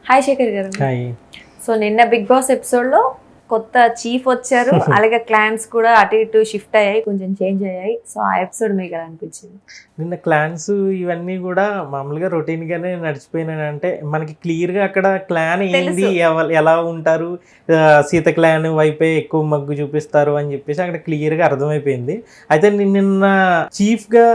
Hi Shekhar గారు. Hi. So నిన్న big boss ఎపిసోడ్లో కొత్త చీఫ్ వచ్చారు, అలాగే క్లాన్స్ కూడా అటు ఇటు షిఫ్ట్ అయ్యాయి, కొంచెం చేంజ్ అయ్యాయి. సో ఆ ఎపిసోడ్ మీకు ఎలా అనిపించింది? నిన్న క్లాన్స్ ఇవన్నీ కూడా మామూలుగా రొటీన్గానే నడిచిపోయినాయి. అంటే మనకి క్లియర్గా అక్కడ క్లాన్ ఏంది, ఎలా ఉంటారు, సీత క్లాన్ వైపే ఎక్కువ మగ్గు చూపిస్తారు అని చెప్పేసి అక్కడ క్లియర్గా అర్థమైపోయింది. అయితే నిన్న చీఫ్గా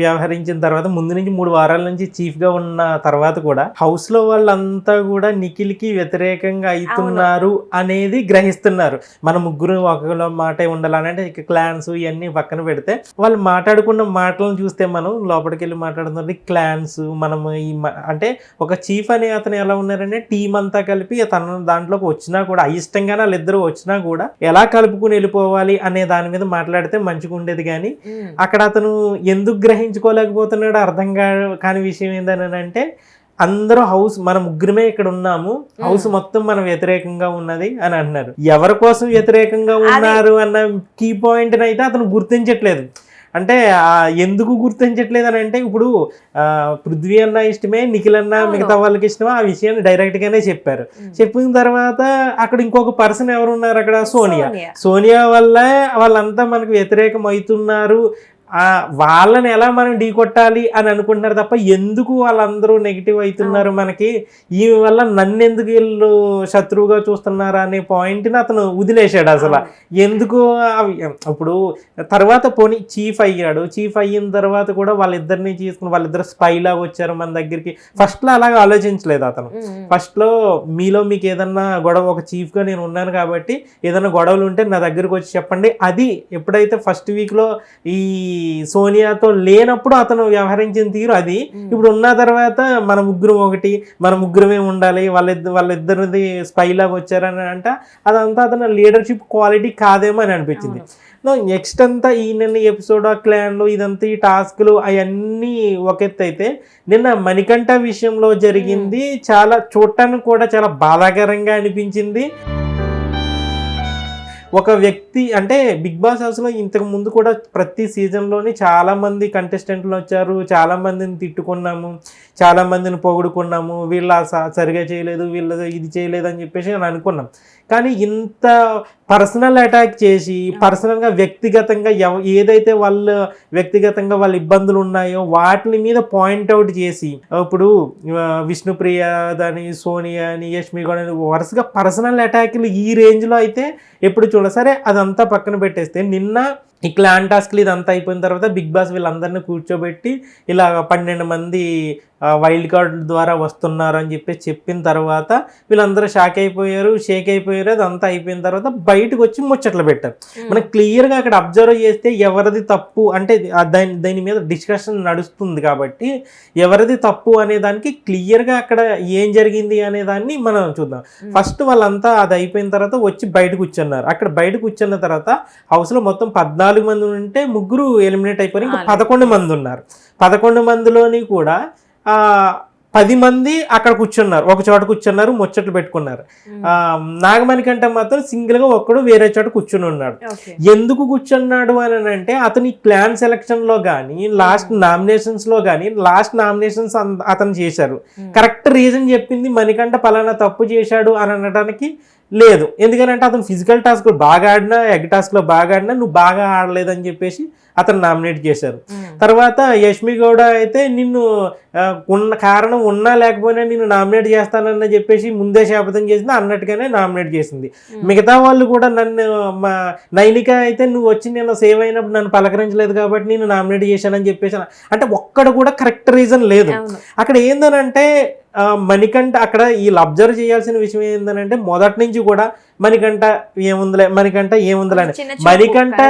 వ్యవహరించిన తర్వాత, ముందు నుంచి 3 వారాల నుంచి చీఫ్గా ఉన్న తర్వాత కూడా హౌస్లో వాళ్ళంతా కూడా నిఖిల్కి వ్యతిరేకంగా అవుతున్నారు అనేది గ్రహిస్తున్నారు. మన ముగ్గురు ఒకలో మాటే ఉండాలని. అంటే ఇక క్లాన్స్ ఇవన్నీ పక్కన పెడితే వాళ్ళు మాట్లాడుకున్న మాటలను చూస్తే మనం లోపలికి వెళ్ళి మాట్లాడుతున్నది క్లాన్స్. మనము అంటే ఒక చీఫ్ అనే అతను ఎలా ఉన్నారంటే టీం అంతా కలిపి తన దాంట్లోకి వచ్చినా కూడా అయిష్టంగానే వాళ్ళిద్దరు వచ్చినా కూడా ఎలా కలుపుకుని వెళ్ళిపోవాలి అనే దాని మీద మాట్లాడితే మంచిగా ఉండేది. కానీ అక్కడ అతను ఎందుకు గ్రహించుకోలేకపోతున్నాడో అర్థం కాని విషయం ఏంటని అంటే, అందరూ హౌస్ మన ముగ్గురమే ఇక్కడ ఉన్నాము, హౌస్ మొత్తం మనం వ్యతిరేకంగా ఉన్నది అని అంటున్నారు. ఎవరి కోసం వ్యతిరేకంగా ఉన్నారు అన్న కీ పాయింట్ అయితే అతను గుర్తించట్లేదు. అంటే ఎందుకు గుర్తించట్లేదు అని అంటే, ఇప్పుడు పృథ్వీ అన్న ఇష్టమే, నిఖిల్ అన్న మిగతా వాళ్ళకి ఇష్టమే, ఆ విషయాన్ని డైరెక్ట్ గానే చెప్పారు. చెప్పిన తర్వాత అక్కడ ఇంకొక పర్సన్ ఎవరు ఉన్నారు అక్కడ, సోనియా వల్ల వాళ్ళంతా మనకు వ్యతిరేకం అవుతున్నారు, వాళ్ళని ఎలా మనం ఢీకొట్టాలి అని అనుకుంటున్నారు తప్ప ఎందుకు వాళ్ళందరూ నెగిటివ్ అవుతున్నారు, మనకి ఈ వల్ల నన్ను ఎందుకు వీళ్ళు శత్రువుగా చూస్తున్నారా అనే పాయింట్ని అతను వదిలేశాడు. అసలు ఎందుకు ఇప్పుడు తర్వాత పోనీ చీఫ్ అయ్యాడు, చీఫ్ అయిన తర్వాత కూడా వాళ్ళిద్దరిని తీసుకుని వాళ్ళిద్దరు స్పైలాగా వచ్చారు మన దగ్గరికి. ఫస్ట్లో అలాగే ఆలోచించలేదు అతను. ఫస్ట్లో మీలో మీకు ఏదన్నా గొడవ, ఒక చీఫ్గా నేను ఉన్నాను కాబట్టి ఏదైనా గొడవలు ఉంటే నా దగ్గరకు వచ్చి చెప్పండి. అది ఎప్పుడైతే ఫస్ట్ వీక్లో ఈ సోనియాతో లేనప్పుడు అతను వ్యవహరించిన తీరు అది. ఇప్పుడు ఉన్న తర్వాత మన ముగ్గురం ఒకటి, మన ముగ్గురమే ఉండాలి, వాళ్ళిద్దరిది స్పైలాగా వచ్చారని అంటే అదంతా అతను లీడర్షిప్ క్వాలిటీ కాదేమో అని అనిపించింది. నెక్స్ట్ అంతా ఈ నిన్న ఎపిసోడ్, ఆ క్లాన్లు, ఇదంతా ఈ టాస్క్లు అవన్నీ ఒక ఎత్తు అయితే, నిన్న మణికంఠ విషయంలో జరిగింది చాలా చూడటానికి కూడా చాలా బాధాకరంగా అనిపించింది. ఒక వ్యక్తి అంటే బిగ్ బాస్ హౌస్లో ఇంతకు ముందు కూడా ప్రతి సీజన్లోని చాలామంది కంటెస్టెంట్లు వచ్చారు, చాలామందిని తిట్టుకున్నాము, చాలామందిని పొగుడుకున్నాము, వీళ్ళు సరిగా చేయలేదు, వీళ్ళు ఇది చేయలేదు అని చెప్పేసి అని అనుకున్నాం. కానీ ఇంత పర్సనల్ అటాక్ చేసి పర్సనల్గా వ్యక్తిగతంగా ఏదైతే వ్యక్తిగతంగా వాళ్ళ ఇబ్బందులు ఉన్నాయో వాటి మీద పాయింట్అవుట్ చేసి, ఇప్పుడు విష్ణుప్రియ అని, సోనియా అని, యష్మి గౌడ్ అని వరుసగా పర్సనల్ అటాక్లు ఈ రేంజ్లో అయితే ఎప్పుడు చూడ. సరే అదంతా పక్కన పెట్టేస్తే, నిన్న ఈ క్లాన్ టాస్క్లు ఇదంతా అయిపోయిన తర్వాత బిగ్ బాస్ వీళ్ళందరినీ కూర్చోబెట్టి ఇలా 12 మంది వైల్డ్ కార్డ్ ద్వారా వస్తున్నారు అని చెప్పిన తర్వాత వీళ్ళందరూ షేక్ అయిపోయారు. అదంతా అయిపోయిన తర్వాత బయటకు వచ్చి ముచ్చట్లు పెట్టారు. మనం క్లియర్గా అక్కడ అబ్జర్వ్ చేస్తే ఎవరిది తప్పు అంటే దాని మీద డిస్కషన్ నడుస్తుంది కాబట్టి ఎవరిది తప్పు అనే దానికి క్లియర్గా అక్కడ ఏం జరిగింది అనే దాన్ని మనం చూద్దాం. ఫస్ట్ వాళ్ళంతా అది అయిపోయిన తర్వాత వచ్చి బయట కూర్చున్నారు. అక్కడ బయట కూర్చున్న తర్వాత హౌస్లో మొత్తం 14 మంది ఉంటే 3 ఎలిమినేట్ అయిపోయి ఇంకా 11 మంది ఉన్నారు. 11 మందిలోని కూడా 10 మంది అక్కడ కూర్చున్నారు, ఒక చోట కూర్చున్నారు, ముచ్చట్లు పెట్టుకున్నారు. నాగమణి కంటే మాత్రం సింగిల్గా ఒక్కడు వేరే చోట కూర్చుని ఉన్నాడు. ఎందుకు కూర్చున్నాడు అని అంటే, అతని క్లాన్ సెలక్షన్లో కానీ లాస్ట్ నామినేషన్స్లో కానీ, లాస్ట్ నామినేషన్స్ అతను చేశారు. కరెక్ట్ రీజన్ చెప్పింది మణికంఠ పలానా తప్పు చేశాడు అని అనడానికి లేదు. ఎందుకంటే అతను ఫిజికల్ టాస్క్లో బాగా ఆడినా, ఎగ్ టాస్క్లో బాగా ఆడినా నువ్వు బాగా ఆడలేదని చెప్పేసి అతను నామినేట్ చేశారు. తర్వాత యష్మి గౌడ అయితే నిన్ను ఉన్న కారణం ఉన్నా లేకపోయినా నేను నామినేట్ చేస్తానని చెప్పేసి ముందే శపథం చేసింది అన్నట్టుగానే నామినేట్ చేసింది. మిగతా వాళ్ళు కూడా నన్ను, నైనిక అయితే నువ్వు వచ్చి నేను సేవ్ అయినప్పుడు నన్ను పలకరించలేదు కాబట్టి నేను నామినేట్ చేశానని చెప్పేసి, అంటే ఒక్కడ కూడా కరెక్ట్ రీజన్ లేదు. అక్కడ ఏందనంటే మణికంఠ అక్కడ వీళ్ళు అబ్జర్వ్ చేయాల్సిన విషయం ఏంటంటే, మొదటి నుంచి కూడా మణికంఠ ఏముందిలే అని మణికంఠ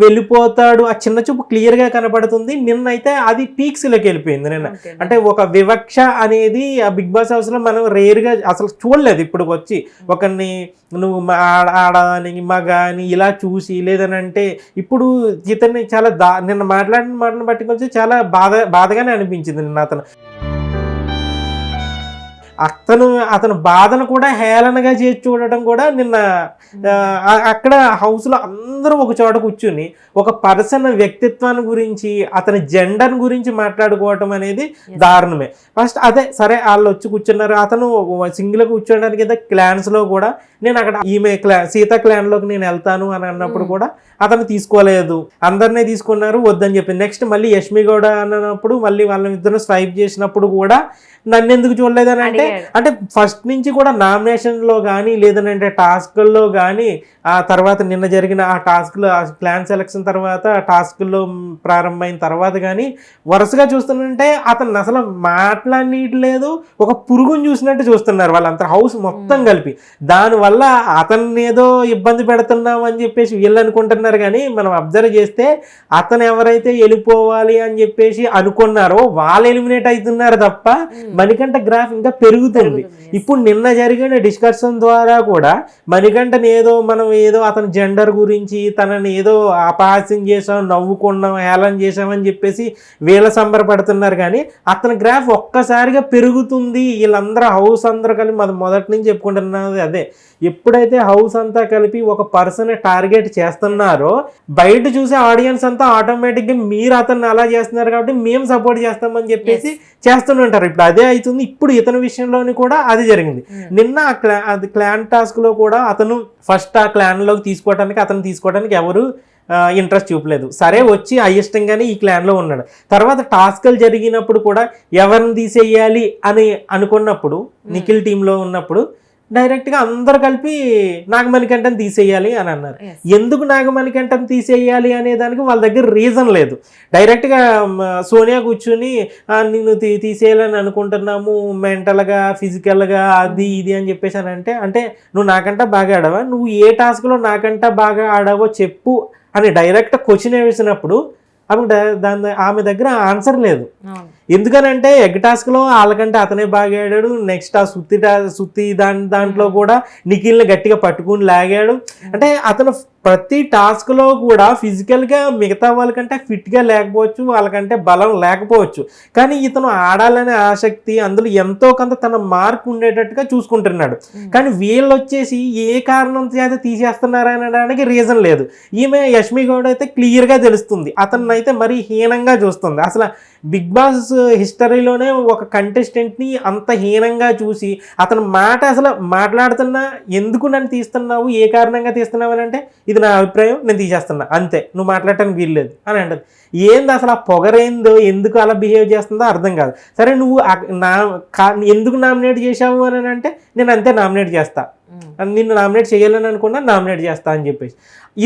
వెళ్ళిపోతాడు, ఆ చిన్న చూపు క్లియర్ గా కనపడుతుంది. నిన్నైతే అది పీక్స్ లోకి వెళ్ళిపోయింది. నిన్న అంటే ఒక వివక్ష అనేది ఆ బిగ్ బాస్ హౌస్ లో మనం రేర్ గా అసలు చూడలేదు. ఇప్పుడు వచ్చి ఒకరిని నువ్వు ఆడని మగ అని ఇలా చూసి, లేదనంటే ఇప్పుడు ఇతన్ని చాలా నిన్న మాట్లాడిన మాటను బట్టి కొంచెం చాలా బాధగానే అనిపించింది నిన్న అతను. అతను బాధను కూడా హేళనగా చేసి చూడటం కూడా నిన్న అక్కడ హౌస్ లో అందరూ ఒక చోట కూర్చుని ఒక పర్సన్ వ్యక్తిత్వాన్ని గురించి అతని జెండర్ గురించి మాట్లాడుకోవటం అనేది దారుణమే. ఫస్ట్ అదే సరే వాళ్ళు వచ్చి కూర్చున్నారు, అతను సింగిల్ కూర్చోడానికి అయితే క్లాన్స్ లో కూడా నేను అక్కడ ఈమె సీత క్లాన్ లోకి నేను వెళ్తాను అని అన్నప్పుడు కూడా అతను తీసుకోలేదు, అందరినీ తీసుకున్నారు వద్దని చెప్పి. నెక్స్ట్ మళ్ళీ యష్మి గౌడ అన్నప్పుడు మళ్ళీ వాళ్ళ ఇద్దరు స్వైప్ చేసినప్పుడు కూడా నన్ను ఎందుకు చూడలేదని అంటే ఫస్ట్ నుంచి కూడా నామినేషన్ లో కానీ లేదంటే టాస్క్ల్లో కానీ ఆ తర్వాత నిన్న జరిగిన ఆ టాస్క్లో క్లాన్ సెలక్షన్ తర్వాత టాస్క్లో ప్రారంభమైన తర్వాత కానీ వరుసగా చూస్తుంటే అతను అసలు మాట్లాడలేదు, ఒక పురుగుని చూసినట్టు చూస్తున్నారు వాళ్ళంతా హౌస్ మొత్తం కలిపి. దానివల్ల అతన్ని ఏదో ఇబ్బంది పెడుతున్నాం అని చెప్పేసి వీళ్ళు అనుకుంటున్నారు, కానీ మనం అబ్జర్వ్ చేస్తే అతను ఎవరైతే వెళ్ళిపోవాలి అని చెప్పేసి అనుకున్నారో వాళ్ళు ఎలిమినేట్ అవుతున్నారు తప్ప మణికంఠ గ్రాఫ్ ఇంకా పెరుగుతుంది. ఇప్పుడు నిన్న జరిగిన డిస్కషన్ ద్వారా కూడా మణికంఠని ఏదో అతని జెండర్ గురించి తనని ఏదో అపహాస్యం చేసాం, నవ్వుకున్నాం, హేళన చేసామని చెప్పేసి వీళ్ళ సంబరపడుతున్నారు, కానీ అతని గ్రాఫ్ ఒక్కసారిగా పెరుగుతుంది. వీళ్ళందరూ హౌస్ అందరూ కలిపి మొదటి నుంచి చెప్పుకుంటున్నది అదే, ఎప్పుడైతే హౌస్ అంతా కలిపి ఒక పర్సన్ టార్గెట్ చేస్తున్నారో బయట చూసే ఆడియన్స్ అంతా ఆటోమేటిక్గా మీరు అతన్ని అలా చేస్తున్నారు కాబట్టి మేము సపోర్ట్ చేస్తామని చెప్పేసి చేస్తుంటారు. ఇప్పుడు అదే అవుతుంది. ఇప్పుడు ఇతని విషయంలోని కూడా అది జరిగింది. నిన్న అది క్లాన్ టాస్క్ లో కూడా అతను ఫస్ట్ ఆ క్లాన్ లోకి తీసుకోవడానికి ఎవరు ఇంట్రెస్ట్ చూపలేదు. సరే వచ్చి అయిష్టంగానే ఈ క్లాన్లో ఉన్నాడు. తర్వాత టాస్క్లు జరిగినప్పుడు కూడా ఎవరిని తీసేయాలి అని అనుకున్నప్పుడు నిఖిల్ టీంలో ఉన్నప్పుడు డైరెక్ట్గా అందరు కలిపి నాగమణికంఠని తీసేయాలి అని అన్నారు. ఎందుకు నాగమణికంఠని తీసేయాలి అనే దానికి వాళ్ళ దగ్గర రీజన్ లేదు. డైరెక్ట్గా సోనియా కూర్చుని నిన్ను తీసేయాలని అనుకుంటున్నాము మెంటల్గా ఫిజికల్గా అది ఇది అని చెప్పేసి అంటే నువ్వు నాకంటా బాగా ఆడావా, నువ్వు ఏ టాస్క్లో నాకంటా బాగా ఆడావో చెప్పు అని డైరెక్ట్ క్వశ్చన్ వేసినప్పుడు ఆమె దగ్గర ఆన్సర్ లేదు. ఎందుకనంటే ఎగ్ టాస్క్ లో వాళ్ళకంటే అతనే బాగా ఆడాడు. నెక్స్ట్ ఆ సుత్తి దాంట్లో కూడా నిఖిల్ని గట్టిగా పట్టుకుని లాగాడు. అంటే అతను ప్రతి టాస్క్ లో కూడా ఫిజికల్ గా మిగతా వాళ్ళకంటే ఫిట్ గా లేకపోవచ్చు, వాళ్ళకంటే బలం లేకపోవచ్చు, కానీ ఇతను ఆడాలనే ఆసక్తి అందులో ఎంతో కొంత తన మార్క్ ఉండేటట్టుగా చూసుకుంటున్నాడు. కానీ వీళ్ళు వచ్చేసి ఏ కారణం చేత తీసేస్తున్నారు అనడానికి రీజన్ లేదు. ఈమె యష్మి గౌడ అయితే క్లియర్ గా తెలుస్తుంది, అతన్ని అయితే మరీ హీనంగా చూస్తుంది. అసలు బిగ్ బాస్ హిస్టరీలోనే ఒక కంటెస్టెంట్ని అంత హీనంగా చూసి అతను మాట అసలు మాట్లాడుతున్నా ఎందుకు నన్ను తీస్తున్నావు, ఏ కారణంగా తీస్తున్నావు అని అంటే ఇది నా అభిప్రాయం, నేను తీసేస్తున్నా అంతే, నువ్వు మాట్లాడటానికి వీల్లేదు అని అంటది. ఏంది అసలు ఆ పొగరేందో, ఎందుకు అలా బిహేవ్ చేస్తుందో అర్థం కాదు. సరే నువ్వు ఎందుకు నామినేట్ చేశావు అని అంటే నేను అంతే నామినేట్ చేస్తా, నిన్ను నామినేట్ చేయాలని అనుకున్నా నామినేట్ చేస్తా అని చెప్పేసి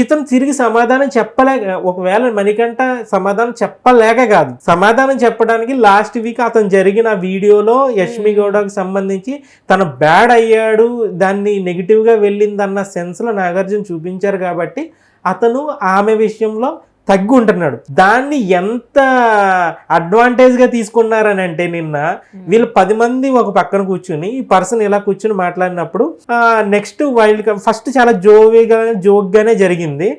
ఇతను తిరిగి సమాధానం చెప్పలేక, ఒకవేళ మణికంఠ సమాధానం చెప్పలేక కాదు, సమాధానం చెప్పడానికి లాస్ట్ వీక్ అతను జరిగిన వీడియోలో యష్మి గౌడకు సంబంధించి తను బ్యాడ్ అయ్యాడు, దాన్ని నెగిటివ్గా వెళ్ళిందన్న సెన్స్లో నాగార్జున చూపించారు కాబట్టి అతను ఆమె విషయంలో తగ్గి ఉంటున్నాడు. దాన్ని ఎంత అడ్వాంటేజ్గా తీసుకున్నారని అంటే నిన్న వీళ్ళు 10 మంది ఒక పక్కన కూర్చుని ఈ పర్సన్ ఇలా కూర్చుని మాట్లాడినప్పుడు నెక్స్ట్ ఫస్ట్ చాలా జోక్గానే జరిగింది.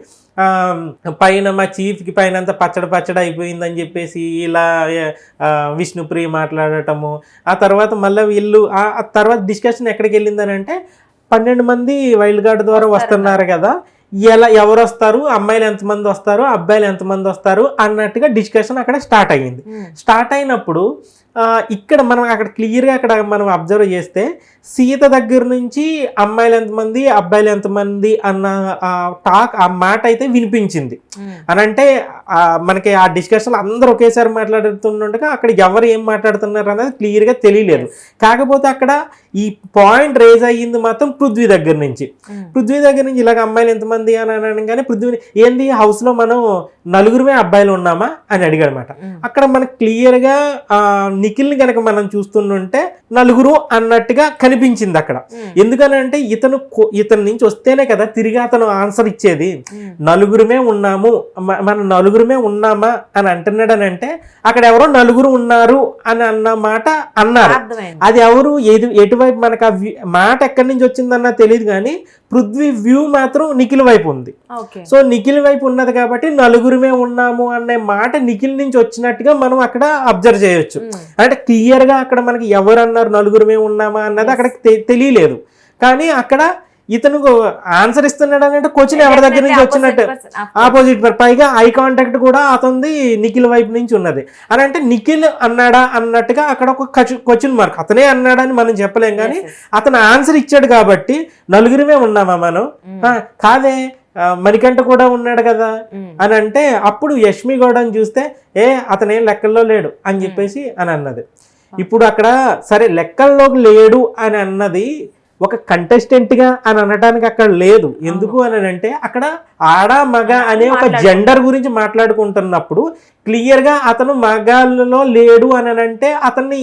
పైన మా చీఫ్కి పైన అంతా పచ్చడి అయిపోయిందని చెప్పేసి ఇలా విష్ణుప్రియ మాట్లాడటము. ఆ తర్వాత మళ్ళీ వీళ్ళు ఆ తర్వాత డిస్కషన్ ఎక్కడికి వెళ్ళిందని అంటే 12 మంది వైల్డ్ కార్డ్ ద్వారా వస్తున్నారు కదా, ఎవరు వస్తారు, అమ్మాయిలు ఎంతమంది వస్తారు, అబ్బాయిలు ఎంతమంది వస్తారు అన్నట్టుగా డిస్కషన్ అక్కడ స్టార్ట్ అయ్యింది. స్టార్ట్ అయినప్పుడు ఇక్కడ మనం అక్కడ క్లియర్గా అక్కడ మనం అబ్జర్వ్ చేస్తే సీత దగ్గర నుంచి అమ్మాయిలు ఎంతమంది అబ్బాయిలు ఎంతమంది అన్న టాక్ ఆ మాట అయితే వినిపించింది. అని అంటే మనకి ఆ డిస్కషన్ అందరూ ఒకేసారి మాట్లాడుతుండగా అక్కడ ఎవరు ఏం మాట్లాడుతున్నారు అనేది క్లియర్గా తెలియలేదు. కాకపోతే అక్కడ ఈ పాయింట్ రేజ్ అయ్యింది మాత్రం పృథ్వీ దగ్గర నుంచి ఇలాగ అమ్మాయిలు ఎంతమంది అని అనగానే పృథ్వీ ఏంది హౌస్లో మనం 4 అబ్బాయిలు ఉన్నామా అని అడిగాడు అనమాట. అక్కడ మనకు క్లియర్గా నిఖిల్ని కనుక మనం చూస్తుంటే 4 అన్నట్టుగా కనిపించింది అక్కడ. ఎందుకనంటే ఇతని నుంచి వస్తేనే కదా తిరిగి అతను ఆన్సర్ ఇచ్చేది. 4 ఉన్నాము, మన 4 నలుగురమే ఉన్నామా అని అంటున్నాడు అని అంటే అక్కడ ఎవరో నలుగురు ఉన్నారు అని అన్న మాట అన్నారు. అది ఎవరు ఎటువైపు మనకు మాట ఎక్కడి నుంచి వచ్చిందన్నా తెలియదు, కానీ పృథ్వీ వ్యూ మాత్రం నిఖిల్ వైపు ఉంది. సో నిఖిల్ వైపు ఉన్నది కాబట్టి నలుగురమే ఉన్నాము అనే మాట నిఖిల్ నుంచి వచ్చినట్టుగా మనం అక్కడ అబ్జర్వ్ చేయొచ్చు. అంటే క్లియర్ గా అక్కడ మనకి ఎవరు అన్నారు నలుగురమే ఉన్నామా అన్నది అక్కడ తెలియలేదు, కానీ అక్కడ ఇతను ఆన్సర్ ఇస్తున్నాడు అంటే క్వశ్చన్ ఎవరి దగ్గర నుంచి వచ్చినట్టు ఆపోజిట్ పైగా ఐ కాంటాక్ట్ కూడా అతనిది నిఖిల్ వైపు నుంచి ఉన్నది అని అంటే నిఖిల్ అన్నాడా అన్నట్టుగా అక్కడ ఒక క్వశ్చన్ మార్క్. అతనే అన్నాడని మనం చెప్పలేం, కానీ అతను ఆన్సర్ ఇచ్చాడు కాబట్టి నలుగురమే ఉన్నామా మనం, కాదే మణికంఠ కూడా ఉన్నాడు కదా అని అంటే అప్పుడు యష్మి గౌడని చూస్తే అతనేం లెక్కల్లో లేడు అని చెప్పేసి అని అన్నది. ఇప్పుడు అక్కడ సరే లెక్కల్లోకి లేడు అని అన్నది ఒక కంటెస్టెంట్ గా అని అనడానికి అక్కడ లేదు. ఎందుకు అని అంటే అక్కడ ఆడ మగ అనే ఒక జెండర్ గురించి మాట్లాడుకుంటున్నప్పుడు క్లియర్ గా అతను మగాళ్ళలో లేడు అని అంటే అతన్ని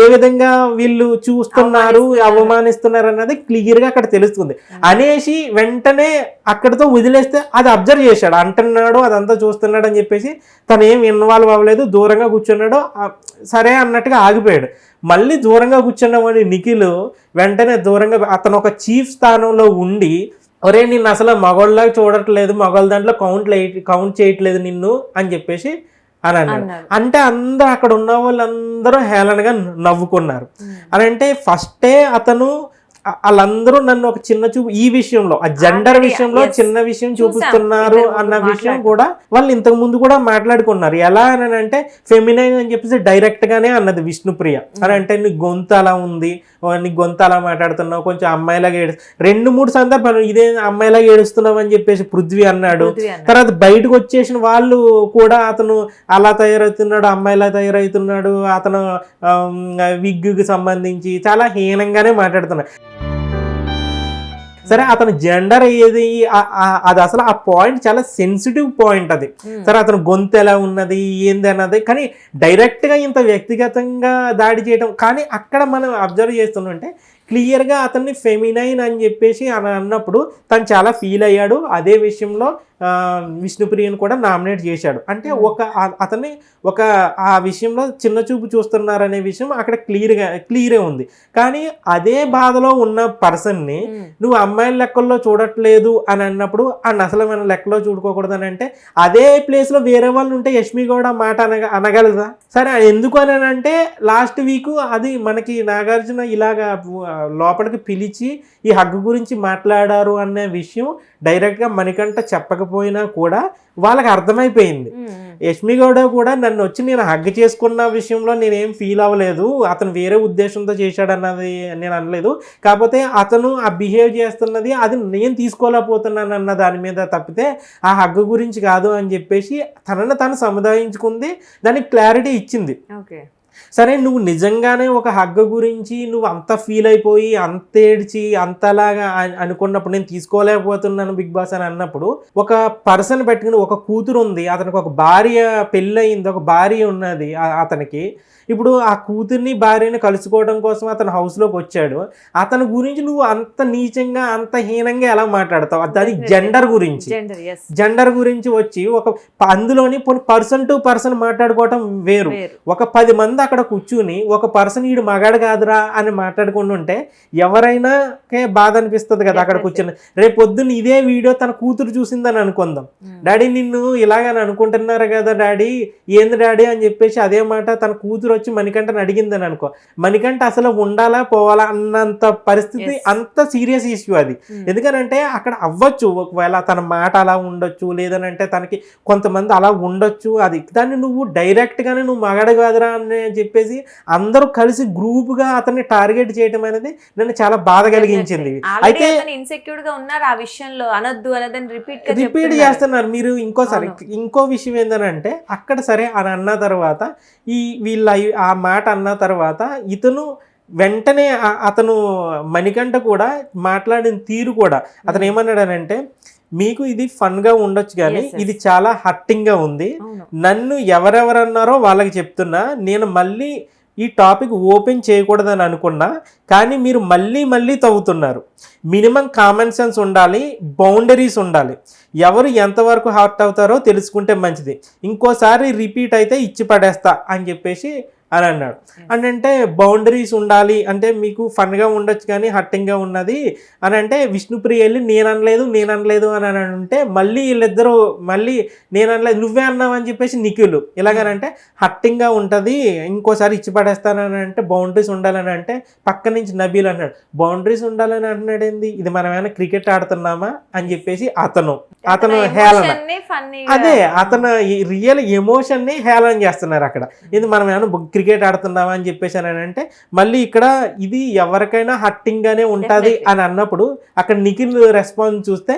ఏ విధంగా వీళ్ళు చూస్తున్నారు అవమానిస్తున్నారు అన్నది క్లియర్ గా అక్కడ తెలుస్తుంది. అనేసి వెంటనే అక్కడితో వదిలేస్తే అది అబ్జర్వ్ చేశాడు, అంటున్నాడు అదంతా చూస్తున్నాడు అని చెప్పేసి తను ఏం ఇన్వాల్వ్ అవ్వలేదు, దూరంగా కూర్చున్నాడు, సరే అన్నట్టుగా ఆగిపోయాడు. మళ్ళీ దూరంగా కూర్చున్నామని నిఖిల్ వెంటనే దూరంగా అతను ఒక చీఫ్ స్థానంలో ఉండి ఒరే నిన్ను అసలు మగోళ్ళలాగా చూడట్లేదు, మగోళ్ళ దాంట్లో కౌంట్ చేయట్లేదు నిన్ను అని చెప్పేసి అని అన్నాడు. అంటే అందరూ అక్కడ ఉన్న వాళ్ళందరూ హేళనగా నవ్వుకున్నారు. అని అంటే ఫస్టే అతను వాళ్ళందరూ నన్ను ఒక చిన్న చూపు ఈ విషయంలో ఆ జెండర్ విషయంలో చిన్న విషయం చూపిస్తున్నారు అన్న విషయం కూడా వాళ్ళు ఇంతకు ముందు కూడా మాట్లాడుకున్నారు. ఎలా అని అంటే ఫెమినైన్ అని చెప్పేసి డైరెక్ట్ గానే అన్నది విష్ణుప్రియ. అని అంటే నీ గొంతు అలా ఉంది, నీ గొంతు అలా మాట్లాడుతున్నావు, కొంచెం అమ్మాయిలాగా 2-3 సందర్భాలు ఇదే అమ్మాయిలాగా ఏడుస్తున్నావు అని చెప్పేసి పృథ్వీ అన్నాడు. తర్వాత బయటకు వచ్చేసిన వాళ్ళు కూడా అతను అలా తయారవుతున్నాడు, అమ్మాయిలా తయారవుతున్నాడు, అతను విగ్గుకి సంబంధించి చాలా హీనంగానే మాట్లాడుతున్నాడు. సరే అతను జెండర్ ఏది అది అసలు ఆ పాయింట్ చాలా సెన్సిటివ్ పాయింట్ అది. సరే అతను గొంతు ఎలా ఉన్నది ఏంది అన్నది, కానీ డైరెక్ట్ గా ఇంత వ్యక్తిగతంగా దాడి చేయడం, కానీ అక్కడ మనం అబ్జర్వ్ చేస్తుంటే క్లియర్గా అతన్ని ఫెమినైన్ అని చెప్పేసి అన్నప్పుడు తను చాలా ఫీల్ అయ్యాడు. అదే విషయంలో విష్ణుప్రియను కూడా నామినేట్ చేశాడు. అంటే అతన్ని ఆ విషయంలో చిన్న చూపు చూస్తున్నారనే విషయం అక్కడ క్లియరే ఉంది. కానీ అదే బాధలో ఉన్న పర్సన్ని నువ్వు అమ్మాయిల లెక్కల్లో చూడట్లేదు అని అన్నప్పుడు అసలు మన లెక్కలో చూడుకోకూడదు అని అంటే అదే ప్లేస్లో వేరే వాళ్ళు ఉంటే యష్మి గౌడ మాట అనగలదా? సరే ఎందుకు అని అంటే లాస్ట్ వీక్ అది మనకి నాగార్జున ఇలాగా లోపలికి పిలిచి ఈ హగ్గు గురించి మాట్లాడారు అనే విషయం డైరెక్ట్గా మణికంఠ చెప్పకపోయినా కూడా వాళ్ళకి అర్థమైపోయింది. యష్మి గౌడ కూడా నన్ను వచ్చి నేను హగ్ చేసుకున్న విషయంలో నేనేం ఫీల్ అవ్వలేదు, అతను వేరే ఉద్దేశంతో చేశాడన్నది నేను అనలేదు, కాకపోతే అతను ఆ బిహేవ్ చేస్తున్నది అది నేను తీసుకోలేకపోతున్నాను అన్న దాని మీద తప్పితే ఆ హగ్గు గురించి కాదు అని చెప్పేసి తనను తాను సముదాయించుకుంది, దానికి క్లారిటీ ఇచ్చింది. సరే నువ్వు నిజంగానే ఒక హగ్గు గురించి నువ్వు అంత ఫీల్ అయిపోయి అంత ఏడ్చి అంతలాగా అనుకున్నప్పుడు నేను తీసుకోలేకపోతున్నాను బిగ్ బాస్ అని అన్నప్పుడు ఒక పర్సన్ పెట్టుకుని ఒక కూతురు ఉంది, అతనికి ఒక భార్య పెళ్ళయింది, ఒక భార్య ఉన్నది అతనికి. ఇప్పుడు ఆ కూతుర్ని భార్యని కలుసుకోవడం కోసం అతను హౌస్లోకి వచ్చాడు, అతని గురించి నువ్వు అంత నీచంగా అంత హీనంగా ఎలా మాట్లాడతావు? దాని జెండర్ గురించి వచ్చి ఒక అందులోని పర్సన్ టు పర్సన్ మాట్లాడుకోవటం వేరు. ఒక 10 మంది అక్కడ కూర్చుని ఒక పర్సన్ ఈడు మగాడు కాదురా అని మాట్లాడుకుంటుంటే ఎవరైనా బాధ అనిపిస్తుంది కదా అక్కడ కూర్చొని. రేపు పొద్దున్న ఇదే వీడియో తన కూతురు చూసిందని అనుకుందాం, డాడీ నిన్ను ఇలాగని అనుకుంటున్నారు కదా డాడీ, ఏంది డాడీ అని చెప్పేసి అదే మాట తన కూతురు వచ్చి మణికంఠని అడిగిందని అనుకో, మణికంఠ అసలు ఉండాలా పోవాలా అన్నంత పరిస్థితి, అంత సీరియస్ ఇష్యూ అది. ఎందుకనంటే అక్కడ అవ్వచ్చు ఒకవేళ తన మాట అలా ఉండొచ్చు, లేదనంటే తనకి కొంతమంది అలా ఉండొచ్చు, అది దాన్ని నువ్వు డైరెక్ట్ గానే నువ్వు మగాడు కాదురా అని చెప్పేసి అందరూ కలిసి గ్రూప్ గా అతన్ని టార్గెట్ చేయడం అనేది నన్ను చాలా బాధ కలిగించింది. అయితే ఇన్సెక్యూర్ గా ఉన్నారు ఆ విషయంలో, అనొద్దు అనేదని రిపీట్ చేస్తున్నారు మీరు. ఇంకోసారి ఇంకో విషయం ఏంటంటే అక్కడ సరే అని అన్న తర్వాత వీళ్ళ ఆ మాట అన్న తర్వాత ఇతను వెంటనే అతను మణికంఠ కూడా మాట్లాడిన తీరు కూడా అతను ఏమన్నాడనంటే, మీకు ఇది ఫన్ గా ఉండొచ్చు కానీ ఇది చాలా హర్టింగ్ గా ఉంది, నన్ను ఎవరెవరన్నారో వాళ్ళకి చెప్తున్నా, నేను మళ్ళీ ఈ టాపిక్ ఓపెన్ చేయకూడదని అనుకున్నా, కానీ మీరు మళ్ళీ మళ్ళీ తవ్వుతున్నారు. మినిమం కామన్ సెన్స్ ఉండాలి, బౌండరీస్ ఉండాలి. ఎవరు ఎంతవరకు హర్ట్ అవుతారో తెలుసుకుంటే మంచిది. ఇంకోసారి రిపీట్ అయితే ఇచ్చి పడేస్తా అని చెప్పేసి అని అన్నాడు. అంటే బౌండరీస్ ఉండాలి అంటే మీకు ఫన్గా ఉండొచ్చు కానీ హట్టింగ్గా ఉన్నది అని అంటే విష్ణుప్రియ వెళ్ళి నేను అనలేదు అని అంటే మళ్ళీ వీళ్ళిద్దరూ మళ్ళీ నేను అనలేదు నువ్వే అన్నావు అని చెప్పేసి నిఖిల్ ఇలాగనంటే హట్టింగ్గా ఉంటుంది, ఇంకోసారి ఇచ్చి పడేస్తానని అంటే బౌండరీస్ ఉండాలని అంటే పక్క నుంచి నబీల్ అన్నాడు. బౌండరీస్ ఉండాలని అంటున్నాడు ఏంది, ఇది మనం ఏమైనా క్రికెట్ ఆడుతున్నామా అని చెప్పేసి అతను హేళన, అదే అతను రియల్ ఎమోషన్ని హేళన చేస్తున్నారు అక్కడ. ఇది మనం ఏమైనా క్రికెట్ ఆడుతున్నావా అని చెప్పేసి అని అంటే మళ్ళీ ఇక్కడ ఇది ఎవరికైనా హట్టింగ్గానే ఉంటుంది అని అన్నప్పుడు అక్కడ నిఖిల్ రెస్పాన్స్ చూస్తే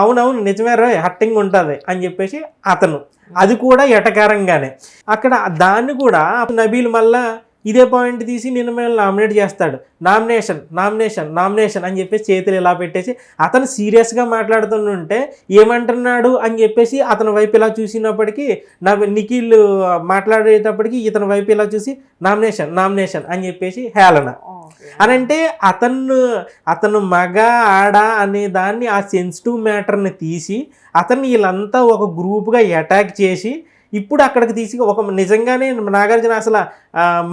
అవునవును నిజమే రా హట్టింగ్ ఉంటుంది అని చెప్పేసి అతను అది కూడా ఎటకారంగానే అక్కడ దాన్ని కూడా నబీల్ మళ్ళా ఇదే పాయింట్ తీసి నిన్న మేము నామినేట్ చేస్తాడు. నామినేషన్ అని చెప్పేసి చేతులు ఇలా పెట్టేసి అతను సీరియస్గా మాట్లాడుతుంటే ఏమంటున్నాడు అని చెప్పేసి అతని వైపు ఇలా చూసినప్పటికీ నిఖిల్ మాట్లాడేటప్పటికి ఇతని వైపు ఇలా చూసి నామినేషన్ అని చెప్పేసి హేళన అని అంటే అతను మగ ఆడ అనే దాన్ని ఆ సెన్సిటివ్ మ్యాటర్ని తీసి అతన్ని వీళ్ళంతా ఒక గ్రూప్గా అటాక్ చేసి ఇప్పుడు అక్కడికి తీసి ఒక నిజంగానే నాగార్జున అసలు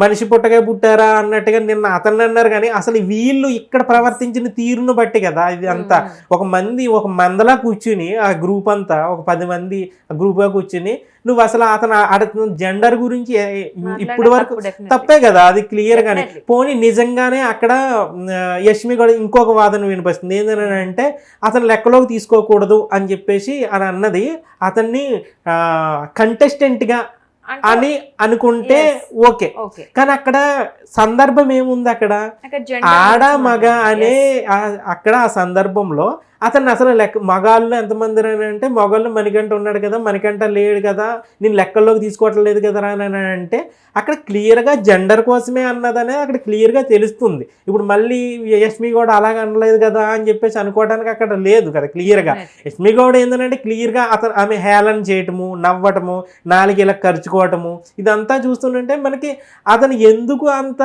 మనిషి పుట్టగా పుట్టారా అన్నట్టుగా నిన్న అతన్ని అన్నారు, కానీ అసలు వీళ్ళు ఇక్కడ ప్రవర్తించిన తీరును బట్టి కదా ఇది అంతా. ఒక మందలా కూర్చుని ఆ గ్రూప్ అంతా ఒక 10 మంది గ్రూప్గా కూర్చుని నువ్వు అసలు అతను జెండర్ గురించి ఇప్పుడు వరకు తప్పే కదా అది క్లియర్ గానే. పోనీ నిజంగానే అక్కడ యష్మి కూడా ఇంకొక వాదన వినిపిస్తుంది ఏంటంటే అతను లెక్కలోకి తీసుకోకూడదు అని చెప్పేసి అని అన్నది అతన్ని కంటెస్టెంట్ గా అని అనుకుంటే ఓకే, కానీ అక్కడ సందర్భం ఏముంది, అక్కడ ఆడ మగ అనే అక్కడ ఆ సందర్భంలో అతను అసలు మగాళ్ళు ఎంతమంది అని అంటే మగాళ్ళు మణికంఠ ఉన్నాడు కదా, మణికంఠ లేడు కదా, నేను లెక్కల్లోకి తీసుకోవట్లేదు కదా అని అంటే అక్కడ క్లియర్గా జెండర్ కోసమే అన్నదనే అక్కడ క్లియర్గా తెలుస్తుంది. ఇప్పుడు మళ్ళీ యష్మి గౌడ అలాగ అనలేదు కదా అని చెప్పేసి అనుకోవడానికి అక్కడ లేదు కదా క్లియర్గా. యష్మి గౌడ ఏంటంటే క్లియర్గా ఆమె హేళన చేయటము, నవ్వటము, నాలుగు ఇలా ఖర్చుకోవటము ఇదంతా చూస్తుంటే మనకి అతను ఎందుకు అంత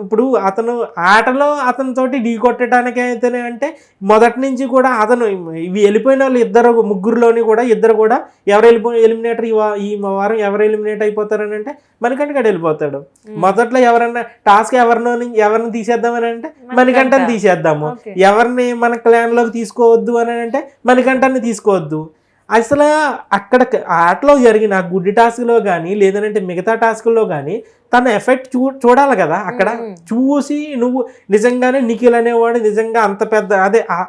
ఇప్పుడు అతను ఆటలో అతనితోటి ఢీ కొట్టడానికి అయితేనే అంటే మొదటి నుంచి కూడా అతను ఇవి వెళ్ళిపోయిన వాళ్ళు ముగ్గురులోని కూడా ఇద్దరు కూడా ఎవరు ఎలిమినేటర్ ఈ వారం ఎవరు ఎలిమినేట్ అయిపోతారని అంటే మణికంఠ గడ వెళ్ళిపోతాడు. మొదట్లో ఎవరన్నా టాస్క్ ఎవరిని తీసేద్దామని అంటే మణికంఠని తీసేద్దాము, ఎవరిని మన క్లాన్లోకి తీసుకోవద్దు అని అంటే మణికంఠని తీసుకోవద్దు. అసలు అక్కడ ఆటలో జరిగిన గుడ్డి టాస్క్లో కానీ లేదంటే మిగతా టాస్క్లో కానీ తన ఎఫెక్ట్ చూడాలి కదా. అక్కడ చూసి నువ్వు నిజంగానే నిఖిల్ అనేవాడు నిజంగా అంత పెద్ద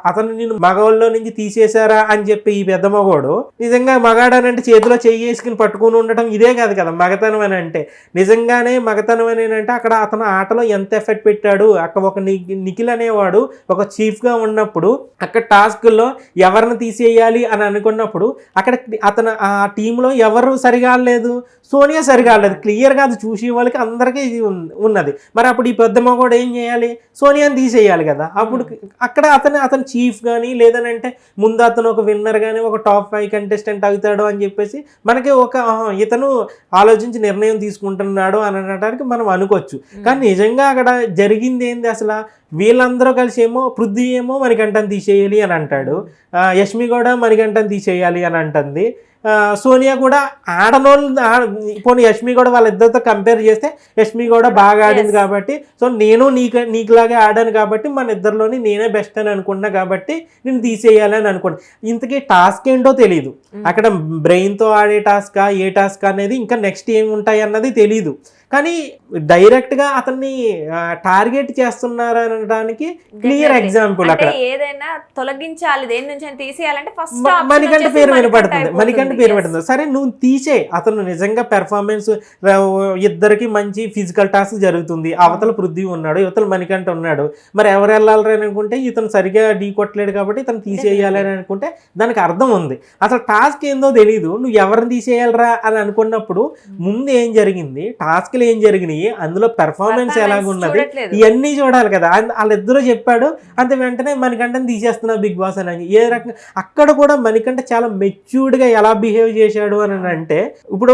అతను నేను మగవాళ్ళలో నుంచి తీసేశారా అని చెప్పి ఈ పెద్ద మగవాడు నిజంగా మగాడనంటే చేతిలో చెయ్యేసుకుని పట్టుకుని ఉండటం ఇదే కాదు కదా మగతనం అని అంటే. నిజంగానే మగతనం అని అంటే అక్కడ అతను ఆటలో ఎంత ఎఫెక్ట్ పెట్టాడు. అక్కడ ఒక నిఖిల్ అనేవాడు ఒక చీఫ్గా ఉన్నప్పుడు అక్కడ టాస్క్లో ఎవరిని తీసేయాలి అని అనుకున్నప్పుడు అక్కడ అతను ఆ టీంలో ఎవరు సరిగా లేదు, సోనియా సరిగా లేదు, క్లియర్గా అది చూసి వాళ్ళకి అందరికీ ఇది ఉన్నది. మరి అప్పుడు ఈ పెద్ద మగవాడు ఏం చేయాలి, సోనియాని తీసేయాలి కదా. అప్పుడు అక్కడ అతను చీఫ్ కానీ లేదనంటే ముందు అతను ఒక విన్నర్ కానీ ఒక టాప్ 5 కంటెస్టెంట్ అవుతాడు అని చెప్పేసి మనకి ఒక ఇతను ఆలోచించి నిర్ణయం తీసుకుంటున్నాడు అని అనడానికి మనం అనుకోవచ్చు. కానీ నిజంగా అక్కడ జరిగింది ఏంది అసలు, వీళ్ళందరూ కలిసి ఏమో పృథ్వీ ఏమో మణికంఠని తీసేయాలి అని అంటాడు, యష్మి కూడా మణికంఠని తీసేయాలి అని అంటుంది, సోనియా కూడా ఆడనోళ్ళు పోనీ యష్మి కూడా వాళ్ళిద్దరితో కంపేర్ చేస్తే యష్మి కూడా బాగా ఆడింది కాబట్టి సో నేను నీకులాగే ఆడాను కాబట్టి మన ఇద్దరిలోని నేనే బెస్ట్ అని అనుకున్నా కాబట్టి నేను తీసేయాలని అనుకున్నా. ఇంతకీ టాస్క్ ఏంటో తెలియదు, అక్కడ బ్రెయిన్తో ఆడే టాస్కా ఏ టాస్క్ అనేది ఇంకా నెక్స్ట్ ఏమి ఉంటాయి అన్నది తెలీదు. కానీ డైరెక్ట్గా అతన్ని టార్గెట్ చేస్తున్నారు అనడానికి క్లియర్ ఎగ్జాంపుల్. అక్కడ ఏదైనా తొలగించాలి దేని నుంచి తీసేయాలంటే ఫస్ట్ మణికంఠ పేరు వినపడుతుంది. సరే నువ్వు తీసే, అతను నిజంగా పెర్ఫార్మెన్స్ ఇద్దరికి మంచి ఫిజికల్ టాస్క్ జరుగుతుంది, అవతల పృథ్వీ ఉన్నాడు ఇవతల మణికంఠ ఉన్నాడు, మరి ఎవరు వెళ్ళాలని అనుకుంటే ఇతను సరిగా ఢీ కొట్టలేడు కాబట్టి ఇతను తీసేయాలని అనుకుంటే దానికి అర్థం ఉంది. అసలు టాస్క్ ఏందో తెలీదు, నువ్వు ఎవరిని తీసేయాలరా అని అనుకున్నప్పుడు ముందు ఏం జరిగింది, టాస్క్ లోపల ఏం జరిగినాయి, అందులో పెర్ఫార్మెన్స్ ఎలాగున్నది, చూడట్లేదు. ఇవన్నీ చూడాలి కదా. వాళ్ళిద్దరూ చెప్పాడు అంతే, వెంటనే మణికంఠని తీసేస్తున్నావు బిగ్ బాస్ అని. ఏ రకంగా అక్కడ కూడా మణికంఠ చాలా మెచ్యూర్డ్గా ఎలా బిహేవ్ చేశాడు అని అంటే, ఇప్పుడు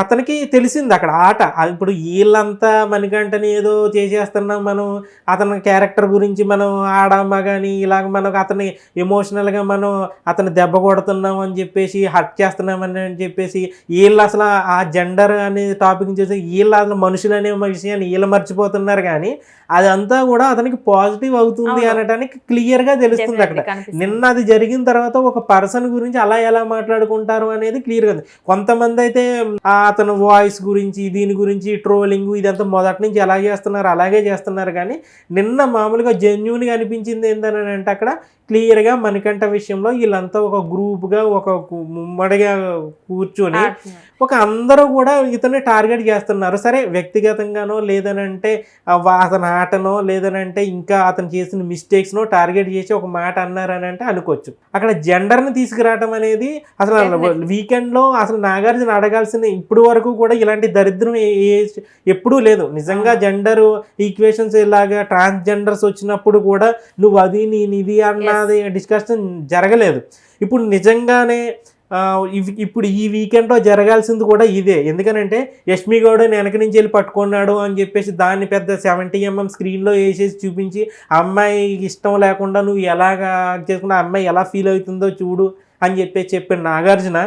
అతనికి తెలిసింది అక్కడ ఆట. ఇప్పుడు వీళ్ళంతా మణికంఠని ఏదో చేసేస్తున్నాం మనం, అతని క్యారెక్టర్ గురించి మనం ఆడామా కానీ ఇలాగ మనకు అతని ఎమోషనల్గా మనం అతను దెబ్బ కొడుతున్నాం అని చెప్పేసి, హర్ట్ చేస్తున్నామని చెప్పేసి, వీళ్ళు అసలు ఆ జెండర్ అనే టాపిక్ చేసి వీళ్ళు అసలు మనుషులు అనే విషయాన్ని వీళ్ళు మర్చిపోతున్నారు. కానీ అదంతా కూడా అతనికి పాజిటివ్ అవుతుంది అనడానికి క్లియర్గా తెలుస్తుంది అక్కడ. నిన్న అది జరిగిన తర్వాత ఒక పర్సన్ గురించి అలా ఎలా మాట్లాడుకుంటారు అనేది క్లియర్గా ఉంది. కొంతమంది అయితే అతను వాయిస్ గురించి దీని గురించి ట్రోలింగ్ ఇదంతా మొదటి నుంచి ఎలా చేస్తున్నారు అలాగే చేస్తున్నారు. కానీ నిన్న మామూలుగా జెన్యూన్గా అనిపించింది ఏంటని అంటే, అక్కడ క్లియర్గా మణికంఠ విషయంలో వీళ్ళంతా ఒక గ్రూప్గా ఒక ముమ్మడిగా కూర్చొని అందరూ కూడా ఇతన్ని టార్గెట్ చేస్తున్నారు. సరే వ్యక్తిగతంగానో లేదనంటే అతని ఆటనో లేదనంటే ఇంకా అతను చేసిన మిస్టేక్స్నో టార్గెట్ చేసి ఒక మాట అన్నారని అంటే అనుకోవచ్చు. అక్కడ జెండర్ని తీసుకురావటం అనేది అసలు వీకెండ్లో అసలు నాగార్జున అడగాల్సిన ఇప్పుడు వరకు కూడా ఇలాంటి దరిద్రం ఎప్పుడూ లేదు. నిజంగా జెండర్ ఈక్వేషన్స్ ఇలాగా ట్రాన్స్జెండర్స్ వచ్చినప్పుడు కూడా నువ్వు అది నేను ఇది అన్నది డిస్కషన్ జరగలేదు. ఇప్పుడు నిజంగానే ఇప్పుడు ఈ వీకెండ్లో జరగాల్సింది కూడా ఇదే. ఎందుకనంటే యష్మి గౌడని వెనక నుంచి వెళ్ళి పట్టుకున్నాడు అని చెప్పేసి దాన్ని పెద్ద 70mm స్క్రీన్లో వేసేసి చూపించి, అమ్మాయికి ఇష్టం లేకుండా నువ్వు ఎలాగా చేసుకున్నా అమ్మాయి ఎలా ఫీల్ అవుతుందో చూడు అని చెప్పిన నాగార్జున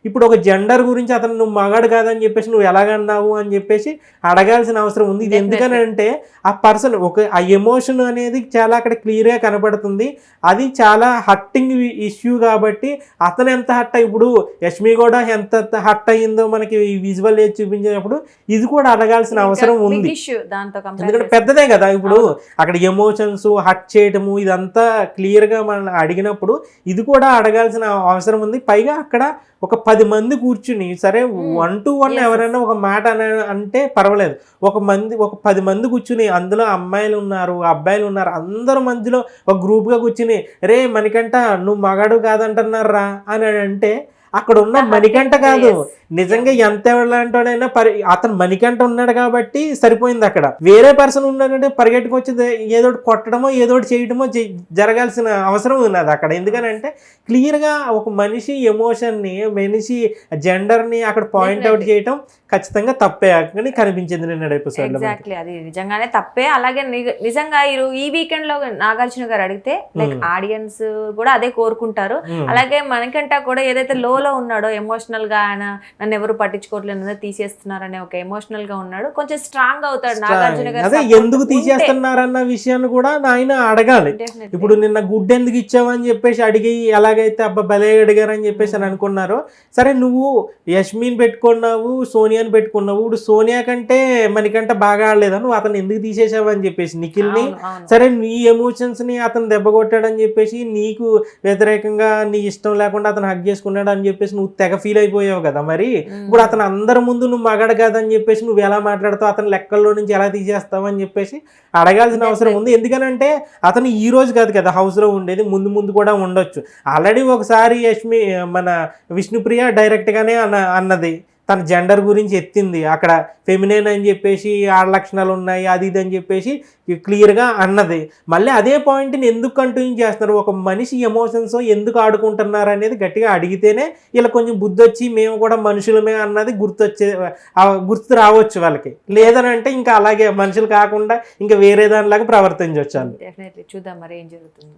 ఇప్పుడు ఒక జెండర్ గురించి అతను నువ్వు మగాడు కాదని చెప్పేసి నువ్వు ఎలాగన్నావు అని చెప్పేసి అడగాల్సిన అవసరం ఉంది. ఇది ఎందుకనంటే ఆ పర్సన్ ఆ ఎమోషన్ అనేది చాలా అక్కడ క్లియర్గా కనబడుతుంది. అది చాలా హట్టింగ్ ఇష్యూ కాబట్టి అతను ఎంత హట్ ఇప్పుడు యష్మి కూడా ఎంత హట్ అయ్యిందో మనకి విజువల్ ఏది చూపించినప్పుడు ఇది కూడా అడగాల్సిన అవసరం ఉంది. ఎందుకంటే పెద్దదే కదా. ఇప్పుడు అక్కడ ఎమోషన్స్ హట్ చేయటము ఇదంతా క్లియర్గా మనం అడిగినప్పుడు ఇది కూడా అడగాల్సిన అవసరం ఉంది. పైగా అక్కడ ఒక 10 మంది కూర్చుని సరే 1-to-1 ఎవరైనా ఒక మాట అంటే పర్వాలేదు. ఒక 10 మంది కూర్చుని అందులో అమ్మాయిలు ఉన్నారు అబ్బాయిలు ఉన్నారు అందరూ మధ్యలో ఒక గ్రూప్గా కూర్చుని రే మణికంఠ నువ్వు మగాడు కాదంటున్నారా అని అంటే అక్కడ ఉన్న మణికంఠ కాదు, నిజంగా ఎంత ఎవరిలాంటోడైనా అతను మణికంఠ ఉన్నాడు కాబట్టి సరిపోయింది. అక్కడ వేరే పర్సన్ ఉన్నాడంటే పరిగెట్టుకొచ్చి ఏదో కొట్టడమో ఏదో చేయడమో జరగాల్సిన అవసరం ఉన్నది అక్కడ. ఎందుకనంటే క్లియర్గా ఒక మనిషి ఎమోషన్ని మనిషి జెండర్ని అక్కడ పాయింట్ అవుట్ చేయటం ఖచ్చితంగా తప్పే అని కనిపించింది నిన్న ఎపిసోడ్లో. ఎగ్జాక్ట్లీ అది నిజంగానే తప్పే. అలాగే నిజంగా ఈ వీకెండ్ లో నాగార్జున గారు అడిగితే లైక్ ఆడియన్స్ కూడా అదే కోరుకుంటారు. అలాగే మణికంఠ కూడా ఏదైతే లో ఉన్నాడో ఎమోషనల్ గా ఆయన నన్ను ఎవరు పట్టించుకోవట్లేదు తీసేస్తున్నారనే ఒక ఎమోషనల్ గా ఉన్నాడు, కొంచెం స్ట్రాంగ్ అవుతాడు నాగార్జున గారు. అదే ఎందుకు తీసేస్తున్నారన్న విషయాన్ని కూడా ఆయన అడగాలి. ఇప్పుడు నిన్న గుడ్ ఎందుకు ఇచ్చావని చెప్పేసి అడిగి ఎలాగైతే అబ్బా భలే అడిగారని చెప్పేసి అని అనుకున్నారో, సరే నువ్వు యష్మిని పెట్టుకున్నావు సోనియాని పెట్టుకున్నావు, ఇప్పుడు సోనియా కంటే మణికంఠ బాగా ఆడలేదా నువ్వు అతను ఎందుకు తీసేసావు అని చెప్పేసి నిఖిల్ని, సరే నీ ఎమోషన్స్ ని అతను దెబ్బ కొట్టాడని చెప్పేసి నీకు వ్యతిరేకంగా నీ ఇష్టం లేకుండా అతను హక్ చేసుకున్నాడు అని చెప్పేసి నువ్వు తెగ ఫీల్ అయిపోయావు కదా. మరి ఇప్పుడు అతను అందరి ముందు నువ్వు మగాడు కాదని చెప్పేసి నువ్వు ఎలా మాట్లాడతావు, అతను లెక్కల్లో నుంచి ఎలా తీసేస్తావు అని చెప్పేసి అడగాల్సిన అవసరం ఉంది. ఎందుకనంటే అతను ఈ రోజు కాదు కదా హౌస్ లో ఉండేది, ముందు కూడా ఉండొచ్చు. ఆల్రెడీ ఒకసారి మన విష్ణుప్రియ డైరెక్ట్ గానే అన్నది, తన జెండర్ గురించి ఎత్తింది. అక్కడ ఫెమినైన్ అని చెప్పేసి ఆడ లక్షణాలు ఉన్నాయి అది ఇది అని చెప్పేసి క్లియర్గా అన్నది. మళ్ళీ అదే పాయింట్ని ఎందుకు కంటిన్యూ చేస్తున్నారు, ఒక మనిషి ఎమోషన్స్ ఎందుకు ఆడుకుంటున్నారు అనేది గట్టిగా అడిగితేనే ఇలా కొంచెం బుద్ధి వచ్చి మేము కూడా మనుషులమే అన్నది గుర్తు రావచ్చు వాళ్ళకి. లేదనంటే ఇంకా అలాగే మనుషులు కాకుండా ఇంకా వేరే దానిలాగా ప్రవర్తించవచ్చు వాళ్ళు. డెఫినెట్లీ చూద్దాం మరి ఏం జరుగుతుంది.